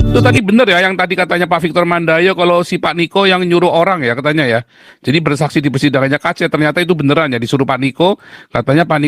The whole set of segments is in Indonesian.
Itu tadi benar ya yang tadi katanya Pak Victor Mandayo kalau si Pak Niko yang nyuruh orang ya katanya ya. Jadi bersaksi di persidangannya KC ternyata itu beneran ya disuruh Pak Niko. Katanya Pak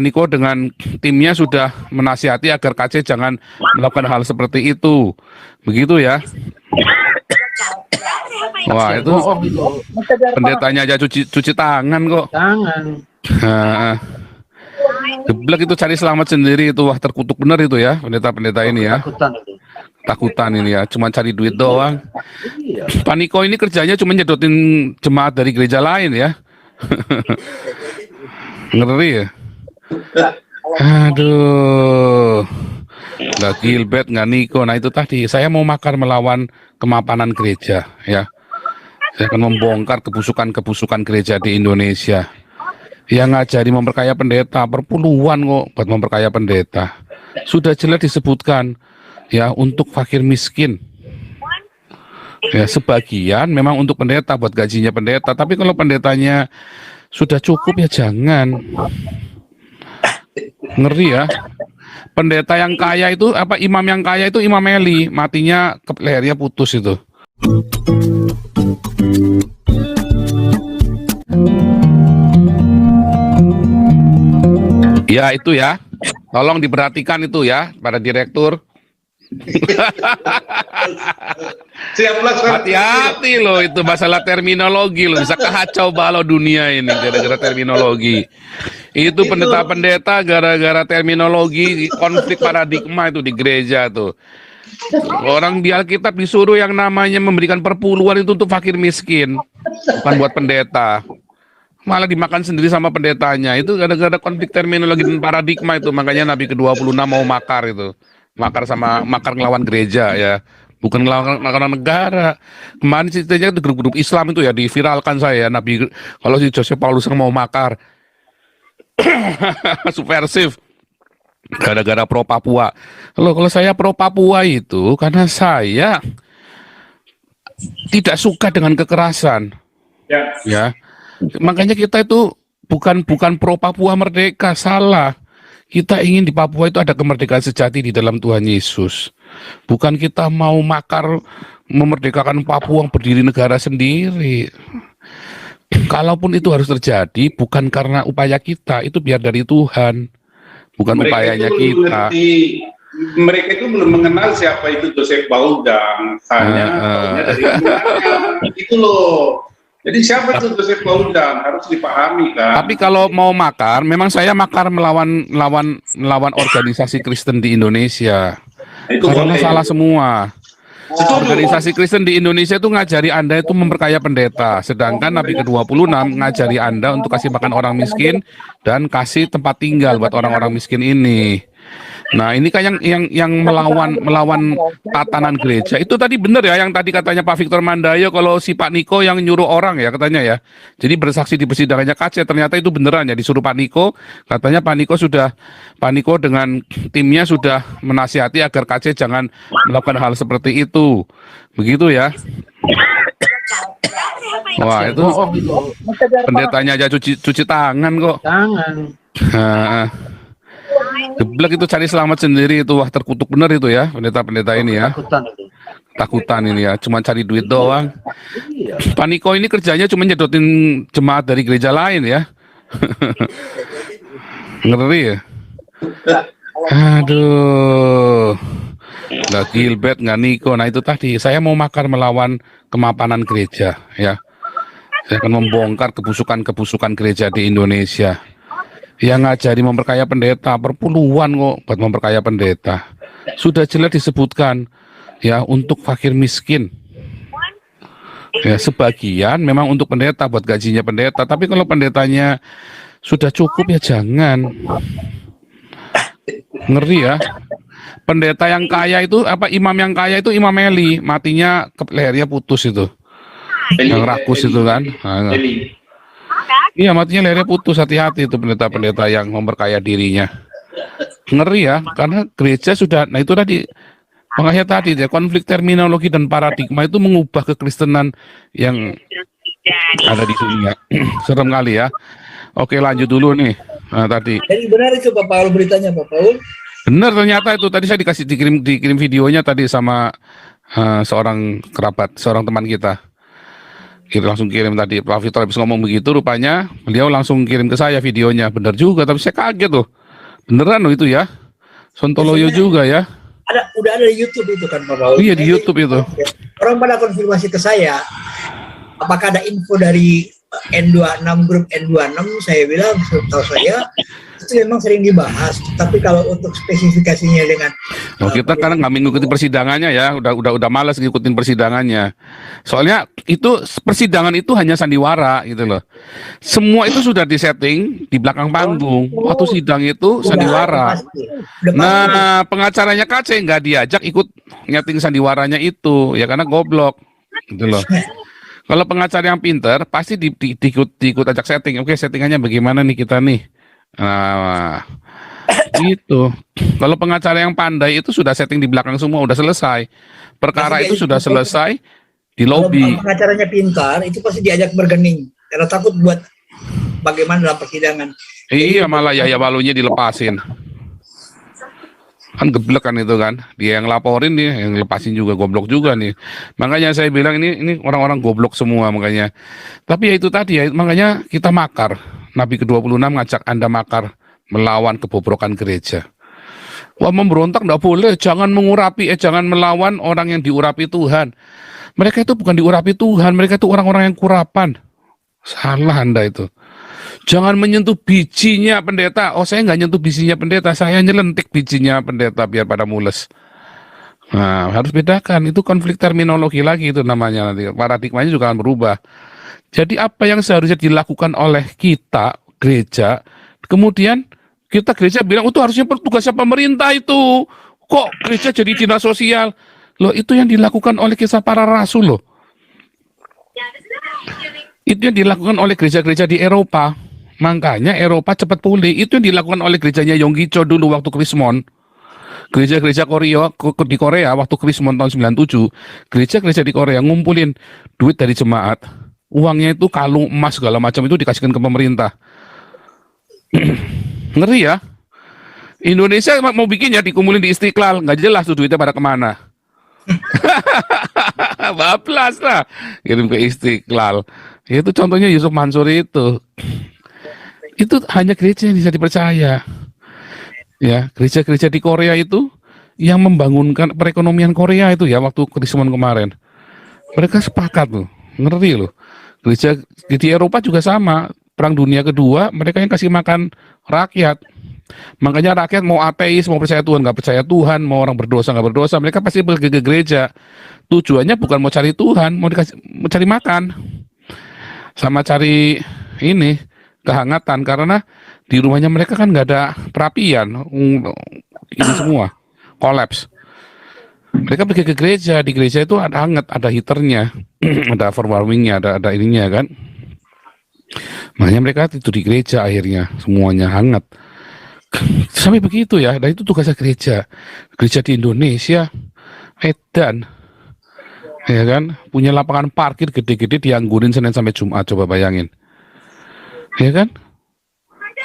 Niko dengan timnya sudah menasihati agar KC jangan melakukan hal seperti itu. Begitu ya. Wah, itu pendetanya aja cuci tangan kok. Nah, geblek itu cari selamat sendiri itu. Wah, terkutuk bener itu ya pendeta-pendeta ini ya. Takutan ini ya, cuma cari duit doang. Pak Niko ini kerjanya cuma nyedotin jemaat dari gereja lain ya. Ngeri ya. Aduh. Nggak Gilbert, nggak Niko. Nah itu tadi, saya mau makar melawan kemapanan gereja ya. Saya akan membongkar kebusukan-kebusukan gereja di Indonesia. Yang ngajari memperkaya pendeta, perpuluhan kok buat memperkaya pendeta. Sudah jelas disebutkan ya untuk fakir miskin. Ya sebagian memang untuk pendeta buat gajinya pendeta, tapi kalau pendetanya sudah cukup ya jangan. Ngeri ya. Pendeta yang kaya itu imam yang kaya itu Imam Eli, matinya lehernya putus itu. Ya itu ya. Tolong diperhatikan itu ya para direktur. Hati-hati loh itu masalah terminologi loh, bisa kacau balau dunia ini gara-gara terminologi. Itu pendeta-pendeta gara-gara terminologi konflik paradigma itu di gereja tuh. Orang di Alkitab disuruh yang namanya memberikan perpuluhan itu untuk fakir miskin, bukan buat pendeta. Malah dimakan sendiri sama pendetanya. Itu gara-gara konflik terminologi dan paradigma itu, makanya Nabi ke-26 mau makar itu. Makar ngelawan gereja ya, bukan ngelawan negara. Kemarin ceritanya di grup-grup Islam itu ya diviralkan saya Nabi kalau si Joseph Paulus mau makar subversif gara-gara pro Papua. Kalau saya pro Papua itu karena saya tidak suka dengan kekerasan ya. Makanya kita itu bukan pro Papua merdeka, salah. Kita ingin di Papua itu ada kemerdekaan sejati di dalam Tuhan Yesus. Bukan kita mau makar memerdekakan Papua yang berdiri negara sendiri. Kalaupun itu harus terjadi, bukan karena upaya kita, itu biar dari Tuhan. Bukan upayanya kita. Mereka itu belum mengenal siapa itu Joseph Baudang. Hanya dari mana. Itu loh. Jadi siapa itu Joseph Baudang harus dipahami kan. Tapi kalau mau makar, memang saya makar melawan organisasi Kristen di Indonesia. Itu karena salah semua. Organisasi Kristen di Indonesia itu ngajari Anda itu memperkaya pendeta, sedangkan Nabi ke-26 ngajari Anda untuk kasih makan orang miskin dan kasih tempat tinggal buat orang-orang miskin ini. Nah ini kan yang melawan tatanan gereja. Itu tadi benar ya yang tadi katanya Pak Victor Mandayo kalau si Pak Niko yang nyuruh orang ya katanya ya. Jadi bersaksi di persidangannya KC ternyata itu beneran ya disuruh Pak Niko. Katanya Pak Niko dengan timnya sudah menasihati agar KC jangan melakukan hal seperti itu. Begitu ya. Wah itu pendetanya aja cuci tangan kok. Nah, geblek itu cari selamat sendiri itu. Wah terkutuk bener itu ya pendeta-pendeta ini ya. Takutan ini ya, cuma cari duit doang. Pak Niko ini kerjanya cuma nyedotin jemaat dari gereja lain ya. Ngeri ya. Aduh. Nggak Gilbert, nggak Niko. Nah itu tadi, saya mau makar melawan kemapanan gereja ya. Saya akan membongkar kebusukan-kebusukan gereja di Indonesia. Yang ngajari memperkaya pendeta, perpuluhan kok buat memperkaya pendeta. Sudah jelas disebutkan ya untuk fakir miskin. Ya sebagian memang untuk pendeta buat gajinya pendeta, tapi kalau pendetanya sudah cukup ya jangan. Ngeri ya. Pendeta yang kaya itu imam yang kaya itu Imam Eli, matinya lehernya putus itu. Yang rakus itu kan. Iya matinya lehernya putus, hati-hati itu pendeta-pendeta yang memperkaya dirinya. Ngeri ya, karena gereja sudah, nah itu tadi, makanya tadi ya, konflik terminologi dan paradigma itu mengubah kekristenan yang ada di dunia. Serem kali ya. Oke lanjut dulu nih, nah tadi. Jadi benar itu Pak Paul beritanya Pak Paul? Bener ternyata itu tadi saya dikirim videonya tadi sama seorang kerabat, seorang teman kita. Kita langsung kirim tadi Pak Victor habis ngomong begitu, rupanya beliau langsung kirim ke saya videonya. Bener juga, tapi saya kaget loh. Beneran loh itu ya. Sontoloyo Biasanya juga ya. udah ada di YouTube itu kan Pak Paul. Iya di YouTube itu. Orang pada konfirmasi ke saya, apakah ada info dari N26 grup N26? Saya bilang setahu saya itu memang sering dibahas, tapi kalau untuk spesifikasinya dengan Kita kadang nggak mengikuti persidangannya ya, udah malas ngikutin persidangannya. Soalnya itu persidangan itu hanya sandiwara gitu loh. Semua itu sudah disetting di belakang panggung. Waktu sidang itu sandiwara. Nah, pengacaranya KC nggak diajak ikut nyeting sandiwaranya itu, ya karena goblok, gitu loh. Kalau pengacara yang pinter pasti diikut ajak setting. Oke, settingannya bagaimana nih kita nih? Nah, gitu. Kalau pengacara yang pandai itu sudah setting di belakang semua, udah selesai. Perkara itu sudah selesai di lobby. Kalau pengacaranya pintar, itu pasti diajak bergening karena takut buat bagaimana dalam persidangan. Iya, malah ya balunya dilepasin. Kan geblek kan itu kan, dia yang laporin, dia yang lepasin juga, goblok juga nih. Makanya saya bilang ini orang-orang goblok semua makanya. Tapi ya itu tadi ya, makanya kita makar. Nabi ke-26 ngajak Anda makar melawan kebobrokan gereja. Wah, memberontak nggak boleh, jangan mengurapi, jangan melawan orang yang diurapi Tuhan. Mereka itu bukan diurapi Tuhan, mereka itu orang-orang yang kurapan. Salah Anda itu. Jangan menyentuh bijinya pendeta. Oh, saya nggak nyentuh bijinya pendeta, saya nyelentik bijinya pendeta biar pada mules. Nah, harus bedakan. Itu konflik terminologi lagi itu namanya nanti. Paradigmanya juga akan berubah. Jadi apa yang seharusnya dilakukan oleh kita, gereja, kemudian kita gereja bilang, itu harusnya tugasnya pemerintah itu. Kok gereja jadi dinas sosial? Loh, itu yang dilakukan oleh kisah para rasul loh. Itu yang dilakukan oleh gereja-gereja di Eropa. Makanya Eropa cepat pulih. Itu yang dilakukan oleh gerejanya Yonggi Cho dulu waktu Krismon. Gereja-gereja Korea di Korea waktu Krismon tahun 97. Gereja-gereja di Korea ngumpulin duit dari jemaat. Uangnya itu kalung emas segala macam itu dikasihkan ke pemerintah. Ngeri ya. Indonesia mau bikinnya dikumpulin di Istiqlal. Nggak jelas tuh duitnya pada kemana. Bablas lah. Kirim ke Istiqlal. Itu contohnya Yusuf Mansur itu. Itu hanya gereja yang bisa dipercaya. Ya, gereja-gereja di Korea itu yang membangunkan perekonomian Korea itu ya waktu Krismon kemarin. Mereka sepakat loh, ngeri loh. Gereja di Eropa juga sama. Perang Dunia Kedua, mereka yang kasih makan rakyat. Makanya rakyat mau ateis, mau percaya Tuhan, nggak percaya Tuhan, mau orang berdosa, nggak berdosa, mereka pasti pergi ke gereja. Tujuannya bukan mau cari Tuhan, mau cari makan. Sama cari ini kehangatan, karena di rumahnya mereka kan nggak ada perapian, ini semua kolaps. Mereka pergi ke gereja, di gereja itu ada hangat, ada heaternya, ada warmingnya, ada ininya kan. Makanya mereka itu di gereja akhirnya semuanya hangat. Sampai begitu ya, dan itu tugasnya gereja. Gereja di Indonesia edan, ya kan, punya lapangan parkir gede-gede dianggurin Senin sampai Jumat, coba bayangin. Ya kan?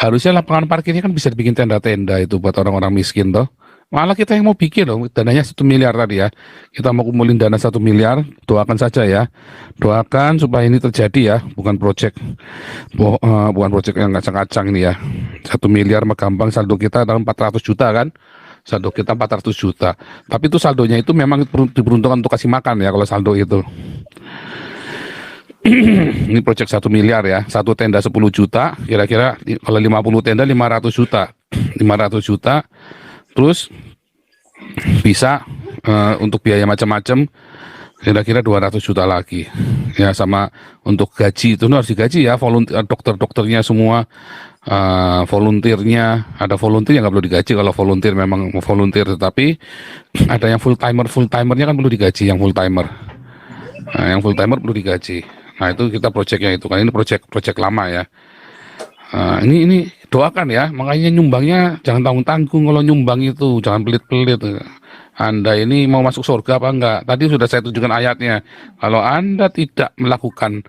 Harusnya lapangan parkirnya kan bisa dibikin tenda-tenda itu buat orang-orang miskin toh. Malah kita yang mau bikin loh, dananya 1 miliar tadi ya. Kita mau kumpulin dana 1 miliar, doakan saja ya. Doakan supaya ini terjadi ya, bukan proyek yang kacang-kacang ini ya. 1 miliar mah gampang, saldo kita dalam 400 juta kan. Saldo kita 400 juta. Tapi itu saldonya itu memang diperuntukkan untuk kasih makan ya kalau saldo itu. Ini proyek 1 miliar ya, satu tenda 10 juta, kira-kira kalau 50 tenda 500 juta, 500 juta, terus bisa untuk biaya macam-macam, kira-kira 200 juta lagi, ya sama untuk gaji itu harus digaji ya, dokter-dokternya semua, volunteernya, ada volunteer yang nggak perlu digaji kalau volunteer memang volunteer, tetapi ada yang full-timernya kan perlu digaji, yang full-timer, yang full-timer perlu digaji. Nah itu kita proyeknya itu kan, ini proyek lama ya. Ini doakan ya, makanya nyumbangnya jangan tanggung-tanggung kalau nyumbang itu, jangan pelit-pelit. Anda ini mau masuk surga apa enggak? Tadi sudah saya tunjukkan ayatnya. Kalau Anda tidak melakukan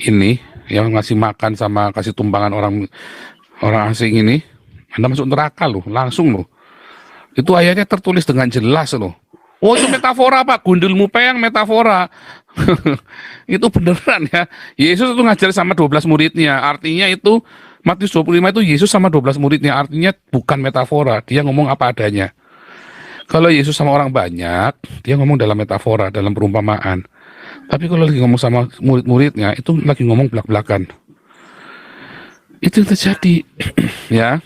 ini, yang ngasih makan sama kasih tumbangan orang asing ini, Anda masuk neraka loh, langsung loh. Itu ayatnya tertulis dengan jelas loh. Oh itu metafora Pak, gundulmu peyang metafora. Itu beneran ya. Yesus itu ngajar sama 12 muridnya. Artinya itu Matius 25 itu Yesus sama 12 muridnya. Artinya bukan metafora. Dia ngomong apa adanya. Kalau Yesus sama orang banyak, dia ngomong dalam metafora, dalam perumpamaan. Tapi kalau lagi ngomong sama murid-muridnya, itu lagi ngomong belak-belakan. Itu yang terjadi. Ya.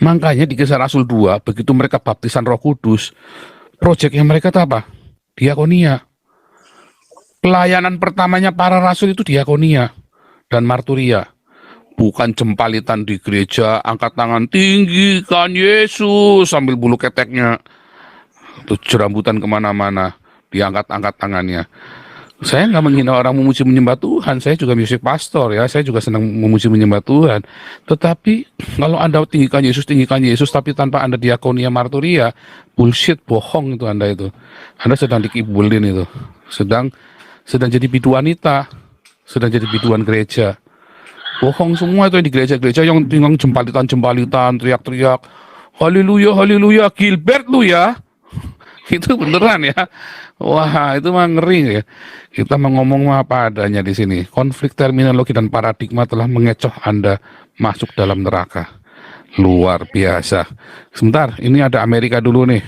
Makanya di Kisah Rasul 2, begitu mereka baptisan Roh Kudus, proyeknya mereka itu apa? Diakonia. Pelayanan pertamanya para rasul itu diakonia dan marturia. Bukan jempalitan di gereja, angkat tangan tinggikan Yesus sambil bulu keteknya. Tuh jerambutan kemana-mana, diangkat-angkat tangannya. Saya nggak menghina orang memuji menyembah Tuhan, saya juga musik pastor ya, saya juga senang memuji menyembah Tuhan. Tetapi kalau Anda tinggikan Yesus, tapi tanpa Anda diakonia marturia, bullshit, bohong itu Anda itu. Anda sedang dikibulin itu, sedang jadi bidu wanita, sedang jadi biduan gereja. Bohong semua itu yang di gereja-gereja yang tinggal jempalitan, teriak-teriak, haleluya, haleluya, Gilbert lu ya. Itu beneran ya. Wah, itu mah ngeri ya. Kita mau ngomong apa adanya di sini. Konflik terminologi dan paradigma telah mengecoh Anda masuk dalam neraka. Luar biasa. Sebentar, ini ada Amerika dulu nih.